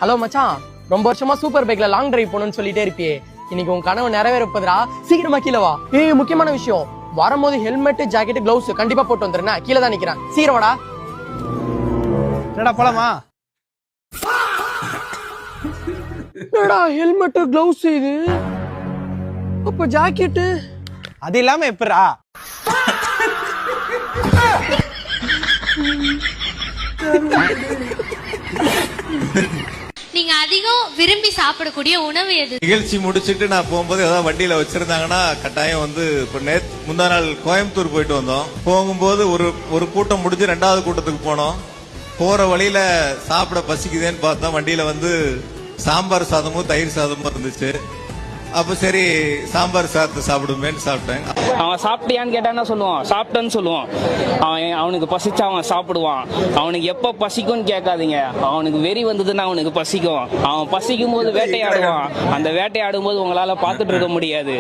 Hello மச்சான், ரொம்ப வருஷமா சூப்பர் பைக்ல லாங் டிரைவ் போகணும்னு சொல்லிட்டே இருப்பியே, இன்னைக்கு உன் கனவு நிறைவேறப்பதுரா. சீக்கிரமா கீழே வா. முக்கியமான விஷயம், வரும்போது ஹெல்மெட், ஜாக்கெட், கிளவுஸ் கண்டிப்பா போட்டு வந்துருந்தேன். கீழே தான் நிக்கிறேன், சீக்கிரம் வாடா. என்னடா போலாமா? என்னடா ஹெல்மெட், கிளவுஸ் இது, அப்ப ஜாக்கெட் அது இல்லாம எப்படா? நீங்க அதிகம் விரும்பி சாப்பிடக்கூடிய உணவு எது? நிகழ்ச்சி முடிச்சுட்டு நான் போகும்போது ஏதாவது வண்டியில வச்சிருந்தாங்கன்னா கட்டாயம் வந்து இப்ப முந்தா நாள் கோயம்புத்தூர் போயிட்டு வந்தோம். போகும்போது ஒரு கூட்டம் முடிஞ்சு 2வது கூட்டத்துக்கு போனோம். போற வழியில சாப்பிட பசிக்குதேன்னு பார்த்தா வண்டியில வந்து சாம்பார் சாதமும் தயிர் சாதமும் இருந்துச்சு. அப்ப சரி சாம்பார் சாதத்தை சாப்பிடுமேன்னு சாப்பிட்டேன். அவன் சாப்பிட்டியான்னு கேட்டா என்ன சொல்லுவான்? சாப்பிட்டேன்னு சொல்லுவான். அவனுக்கு பசிச்சா அவன் சாப்பிடுவான். அவனுக்கு எப்ப பசிக்கும்னு கேட்காதீங்க, அவனுக்கு வெறி வந்ததுன்னா அவனுக்கு பசிக்கும். அவன் பசிக்கும் போது வேட்டையாடுவான். அந்த வேட்டையாடும் போது உங்களால பாத்துட்டு இருக்க முடியாது.